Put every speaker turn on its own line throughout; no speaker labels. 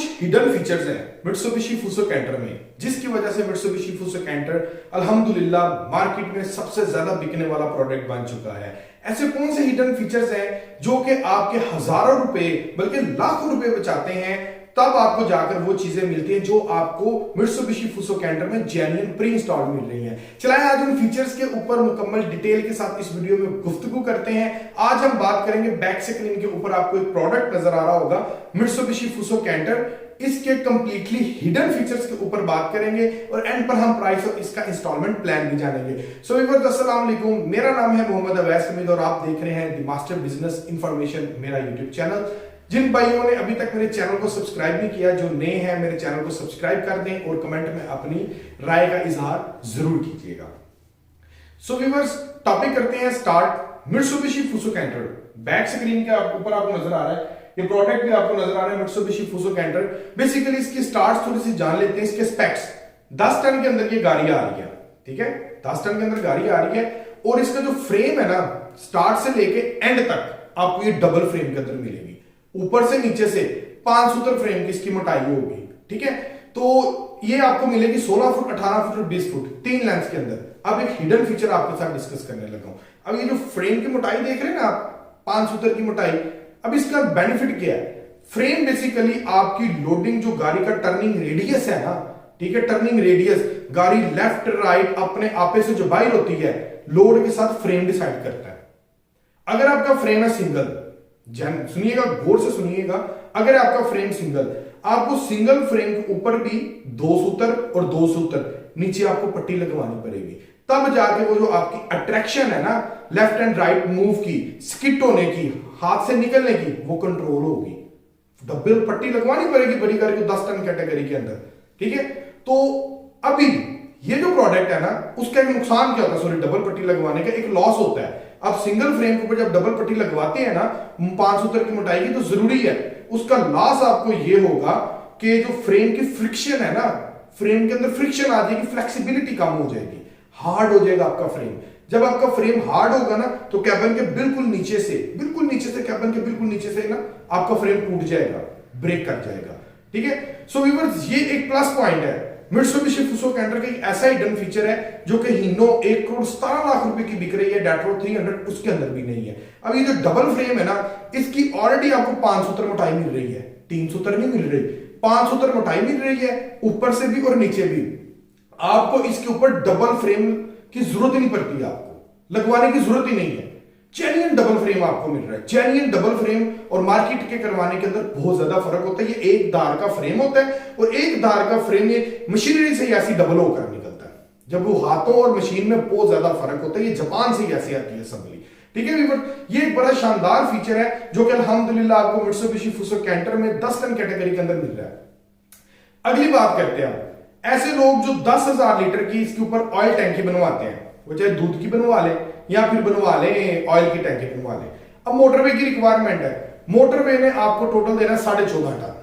कुछ hidden features हैं Mitsubishi Fuso canter में, जिसकी वजह से मित्सुबिशी फुसो कैंटर अल्हम्दुलिल्लाह मार्केट में सबसे ज्यादा बिकने वाला प्रोडक्ट बन चुका है। ऐसे कौन से हिडन फीचर्स हैं जो कि आपके हजारों रुपए बल्कि लाखों रुपए बचाते हैं, तब आपको जाकर वो चीजें मिलती हैं जो आपको मित्सुबिशी फुसो कैंटर में जेन्युइन प्री इंस्टॉल्ड मिल रही हैं। चलाएं आज उन फीचर्स के ऊपर मुकम्मल डिटेल के साथ इस वीडियो में गुफ्तगू करते हैं। आज हम बात करेंगे बैक स्क्रीन के ऊपर आपको एक प्रोडक्ट नजर आ रहा होगा मित्सुबिशी फुसो कैंटर, इसके कंप्लीटली हिडन फीचर्स के ऊपर बात करेंगे और एंड पर हम प्राइस और इसका इंस्टॉलमेंट प्लान भी जानेंगे। सो व्यूअर्स अस्सलाम वालेकुम, मेरा नाम है मोहम्मद अवैस हमीद और आप देख रहे हैं द मास्टर बिजनेस इंफॉर्मेशन, मेरा यूट्यूब चैनल। जिन भाइयों ने अभी तक मेरे चैनल को सब्सक्राइब नहीं किया, जो नए हैं मेरे चैनल को सब्सक्राइब कर दें और कमेंट में अपनी राय का इजहार जरूर कीजिएगा। सो व्यूअर्स टॉपिक करते हैं start. Mitsubishi Fuso Canter back screen के ऊपर आपको नजर आ रहा है, ये प्रोडक्ट भी आपको नजर आ रहा है मित्सुबिशी फुसो कैंटर। बेसिकली इसकी स्टार्ट थोड़ी सी जान लेते हैं। इसके स्पेक्स 10 टन के अंदर ये गाड़ी आ रही है, ठीक है, 10 टन के अंदर गाड़ी आ रही है और इसका जो फ्रेम है ना, स्टार्ट से लेके एंड तक आपको ये डबल फ्रेम के अंदर मिलेगी। ऊपर से नीचे से 5 सूत्र फ्रेम की इसकी मोटाई होगी, ठीक है। तो ये आपको मिलेगी 16 फुट, 18 फुट और 20 फुट, 3 लेंस के अंदर। अब एक हिडन फीचर आपके साथ डिस्कस करने लगा हूं। अब ये जो फ्रेम की मोटाई देख रहे हैं ना आप, 5 सूत्र की मोटाई, अब इसका बेनिफिट क्या है? फ्रेम बेसिकली आपकी लोडिंग, जो गाड़ी का टर्निंग रेडियस है ना, ठीक है, टर्निंग रेडियस, गाड़ी लेफ्ट राइट अपने आपे से जो बाहर होती है, लोड के साथ फ्रेम डिसाइड करता है। अगर आपका फ्रेम है सिंगल, सुनिएगा, गौर से सुनिएगा, अगर आपका फ्रेम सिंगल, आपको सिंगल फ्रेम के ऊपर भी 2 सूत्र और 2 सूत्र नीचे आपको पट्टी लगवानी पड़ेगी, तब जाके वो जो आपकी अट्रैक्शन है ना लेफ्ट एंड राइट मूव की, स्किट होने की, हाथ से निकलने की, वो कंट्रोल होगी। डबल पट्टी लगवानी पड़ेगी बड़ी गाड़ी को 10 टन कैटेगरी के अंदर, ठीक है। तो अभी ये जो प्रोडक्ट है ना, उसका एक नुकसान क्या होता है, सॉरी, डबल पट्टी लगवाने का एक लॉस होता है। अब सिंगल फ्रेम के ऊपर जब डबल पट्टी लगवाते हैं ना 5 सूत्र की मोटाई की, तो जरूरी है उसका लॉस आपको ये होगा कि जो फ्रेम की फ्रिक्शन है ना, फ्रेम के अंदर फ्रिक्शन आ जाएगी, फ्लेक्सिबिलिटी कम हो जाएगी, हार्ड हो जाएगा आपका फ्रेम। जब आपका फ्रेम हार्ड होगा ना, तो कैबिन के बिल्कुल नीचे से कैबिन के बिल्कुल नीचे से ना आपका फ्रेम टूट जाएगा, ब्रेक कर जाएगा, ठीक है। सो व्यूअर्स ये एक प्लस पॉइंट है मित्सुबिशी फुसो कैंटर का, एक ऐसा हिडन फीचर है जो कि हीनो 1,17,00,000 रुपए की बिक रही है, डेट्रो 300 उसके अंदर भी नहीं है। अब ये जो डबल फ्रेम है ना, इसकी ऑलरेडी आपको 5 सूत्र मोटाई मिल रही है, 3 सूत्र नहीं मिल रही, 5 सूत्र मोटाई मिल रही है, ऊपर से भी और नीचे भी। आपको इसके ऊपर डबल फ्रेम की जरूरत ही नहीं पड़ती, आपको लगवाने की जरूरत ही नहीं है। जेन्युइन डबल फ्रेम आपको मिल रहा है, जेन्युइन डबल फ्रेम और मार्केट के करवाने के अंदर बहुत ज्यादा फर्क होता है। ये एक धार का फ्रेम होता है और एक धार का फ्रेम ये मशीनरी से ऐसी डबल होकर निकलता है। जब वो हाथों और मशीन में बहुत ज्यादा फर्क होता है, ये जापान से ऐसी आती है असम्बली, ठीक है व्यूअर। ये एक बड़ा शानदार फीचर है जो कि अल्हम्दुलिल्लाह आपको मित्सुबिशी फुसो कैंटर में 10 टन कैटेगरी के अंदर मिल रहा है। अगली बात करते हैं ऐसे लोग जो 10,000 लीटर की इसके ऊपर ऑयल टैंकी बनवाते हैं, वो चाहे दूध की बनवा ले या फिर बनवा ले ऑयल की टैंकी बनवा ले। अब मोटरवे की रिक्वायरमेंट है, मोटरवे ने आपको टोटल देना है 14.5 टन,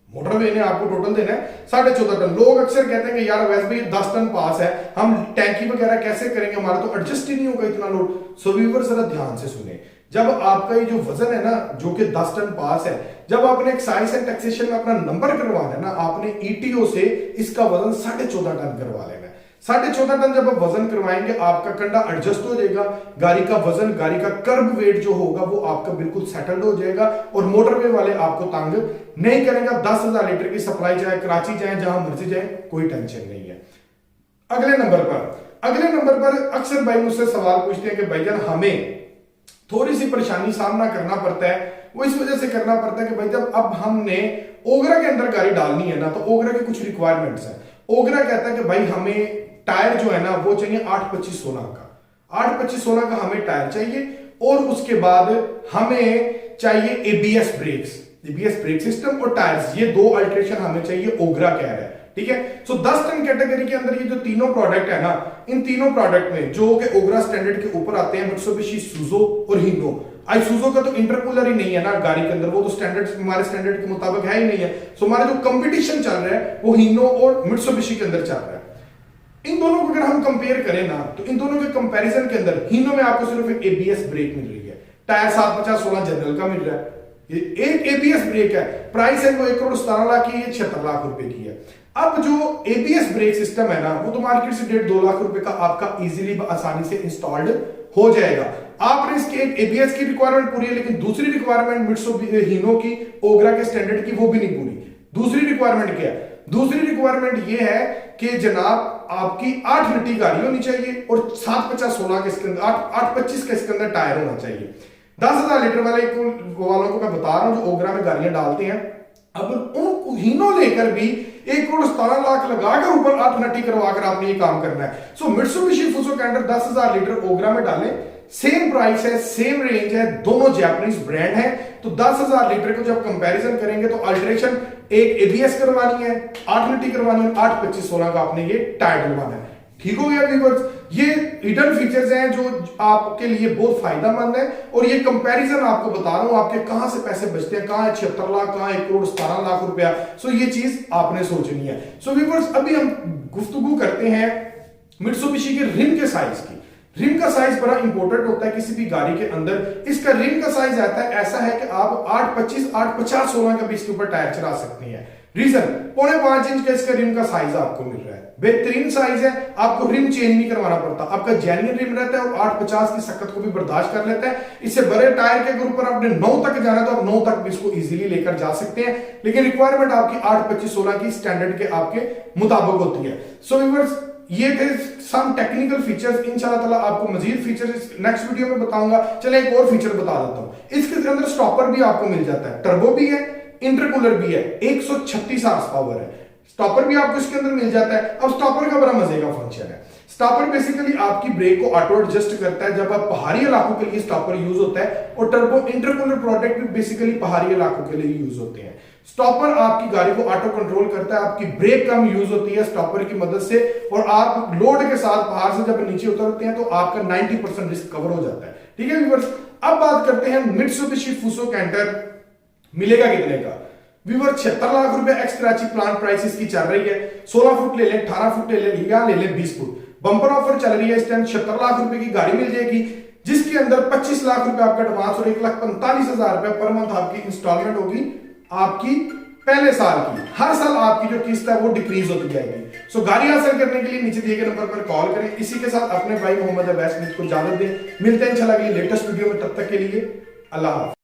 मोटरवे ने आपको टोटल देना है 14.5 टन। लोग अक्सर कहते हैं कि यार वैसे भी 10 टन पास है, हम टैंकी वगैरह कैसे करेंगे, हमारा तो एडजस्ट ही नहीं होगा इतना लोड। सो व्यूअर जरा ध्यान से सुने, जब आपका ये जो वजन है ना जो कि 10 टन पास है, जब आपने एक्साइज एंड टैक्सेशन में अपना नंबर करवाना है ना, आपने ईटीओ से इसका वजन 14.5 टन करवा लेना है। 14.5 टन जब आप वजन करवाएंगे, आपका कंडा एडजस्ट हो जाएगा, गाड़ी का वजन, गाड़ी का कर्ब वेट जो होगा वो आपका बिल्कुल सेटल्ड हो जाएगा और मोटरवे वाले आपको तंग नहीं करेंगे। 10,000 लीटर की सप्लाई चाहे कराची जाए, जहां मर्जी जाए, कोई टेंशन नहीं है। अगले नंबर पर अक्सर भाई मुझसे सवाल पूछते हैं कि भाईजान हमें थोड़ी सी परेशानी सामना करना पड़ता है। वो इस वजह से करना पड़ता है कि भाई जब अब हमने ओगरा के अंदर गाड़ी डालनी है ना, तो ओगरा के कुछ रिक्वायरमेंट्स हैं। ओगरा कहता है कि भाई हमें टायर जो है ना वो चाहिए 825/16 का, 825/16 का हमें टायर चाहिए और उसके बाद हमें चाहिए एबीएस ब्रेक सिस्टम और टायर्स, ये 2 अल्ट्रेशन हमें चाहिए, ओगरा कह रहा है, ठीक है। सो 10 टन कैटेगरी के अंदर ये जो तीनों प्रोडक्ट है ना, इन तीनों प्रोडक्ट में जो कि ओगरा स्टैंडर्ड के ऊपर आते हैं, मित्सुबिशी सुजो और हीनो। सुजो का तो इंटरकूलर ही नहीं है ना गाड़ी के अंदर, वो तो स्टैंडर्ड हमारे स्टैंडर्ड के मुताबिक है ही नहीं है। सो हमारा जो कंपटीशन चल रहा है वो हीनो और मित्सुबिशी के अंदर चल रहा है। इन दोनों को अगर हम कंपेयर करें ना, तो इन दोनों के कंपैरिजन के अंदर हीनो में आपको सिर्फ एक एबीएस ब्रेक मिल रही है, टायर 750/16 जनरल का मिल रहा है, ये एक एबीएस ब्रेक है, प्राइस है वो 1,17,00,000 की, ये 76 लाख रुपए की है। अब जो एबीएस ब्रेक सिस्टम है ना, वो तो मार्केट से 1.5-2 लाख रुपए का आपका इजीली आसानी से इंस्टॉल्ड हो जाएगा। आपने इसके एक एबीएस की रिक्वायरमेंट पूरी है, लेकिन दूसरी रिक्वायरमेंट मिट्सुबिशी हीनो की, ओग्रा के स्टैंडर्ड की, वो भी नहीं पूरी। दूसरी रिक्वायरमेंट क्या है? दूसरी रिक्वायरमेंट ये है कि जनाब आपकी 8 नटी गाड़ी होनी चाहिए और 750-16 के इसके अंदर 825 का इसके अंदर टायर होना चाहिए। 10,000 लीटर वालों को मैं बता रहा हूं जो ओग्रा में गाड़ियां डालते हैं, अब उन हीनो लेकर भी 1,17,00,000 लगाकर ऊपर 8 नटी करवाकर आपने ये काम करना है। सो मिट्सुबिशी फुसो कैंटर 10,000 लीटर ओग्रा में डालें, सेम प्राइस है, सेम रेंज है, दोनों जापानीज ब्रांड है। तो 10,000 लीटर को जब कंपैरिजन करेंगे तो अल्ट्रेशन एक एबीएस करवानी है, 8 नटी करवानी है, 825-16 का आपने ये टायर डलवाना है। ठीक हो गया व्यूअर्स? ये हिडन फीचर्स हैं जो आपके लिए बहुत फायदेमंद है, और ये कंपैरिजन आपको बता रहा हूं आपके कहां से पैसे बचते हैं, कहां है 76 लाख, कहां 1,17,00,000 रुपया। सो ये चीज आपने सोचनी है। सो व्यूअर्स अभी हम गुफ्तगू करते हैं मिट्सुबिशी के रिम के साइज की। रिम का साइज बड़ा इंपॉर्टेंट होता है किसी भी गाड़ी के अंदर। इसका रिम का साइज आता है ऐसा है कि आप 825, 850-16 का भी इसके ऊपर टायर चला सकते हैं। रीजन 4.5 इंच का इसका रिम का साइज आपको मिल रहा है, बेहतरीन साइज है, आपको रिम चेंज नहीं करवाना पड़ता, आपका जेन्युइन रिम रहता है और 850 की सख्त को भी बर्दाश्त कर लेता है। इससे बड़े टायर के ऊपर आपने 9 तक जाना तो आप 9 तक भी इसको इजीली लेकर जा सकते हैं, लेकिन रिक्वायरमेंट आपकी 825-16 की स्टैंडर्ड के आपके मुताबिक होती है। सो व्यूअर्स ये थे सम टेक्निकल फीचर्स। इंशाल्लाह ताला आपको मजीद फीचर्स नेक्स्ट वीडियो में बताऊंगा। चले एक और फीचर बता देता हूं। इसके अंदर स्टॉपर भी आपको मिल जाता है, टर्बो भी है, इंटरकूलर भी है, 136 हॉर्स पावर है, स्टॉपर भी आपको इसके अंदर मिल जाता है। अब स्टॉपर का बड़ा मजे का फंक्शन है। स्टॉपर बेसिकली आपकी ब्रेक को ऑटो एडजस्ट करता है जब आप पहाड़ी इलाकों के लिए स्टॉपर यूज होता है, और टर्बो इंटरकूलर प्रोडक्ट भी बेसिकली पहाड़ी इलाकों के लिए यूज होते हैं। स्टॉपर आपकी गाड़ी को ऑटो कंट्रोल करता है, आपकी ब्रेक कम यूज होती है स्टॉपर की मदद से, और आप लोड के साथ पहाड़ से जब नीचे उतरते हैं तो आपका 90% रिस्क कवर हो जाता है। ठीक है व्यूअर्स, अब बात करते हैं मिट्सुबिशी फुसो कैंटर मिलेगा कितने का। व्यूअर 76 लाख रुपए एक्स कराची प्लान प्राइस इसकी चल रही है। 16 फुट ले ले, 18 फुट ले ले, या ले ले 20 फुट। बंपर ऑफर चल रही है इस टाइम। 76 लाख रुपए की गाड़ी मिल जाएगी जिसके अंदर 25 लाख रुपए आपका एडवांस और 1,45,000 रुपए पर मंथ आपकी इंस्टॉलमेंट होगी आपकी पहले साल की। हर साल आपकी जो किस्त है वो डिक्रीज होती जाएगी। सो गाड़ी हासिल करने के लिए नीचे दिए गए नंबर पर कॉल करें। इसी के साथ अपने भाई मोहम्मद अवैस को इजाजत दें। मिलते हैं इंशाल्लाह अगली लेटेस्ट वीडियो में, तब तक के लिए अल्लाह हाफ़िज़।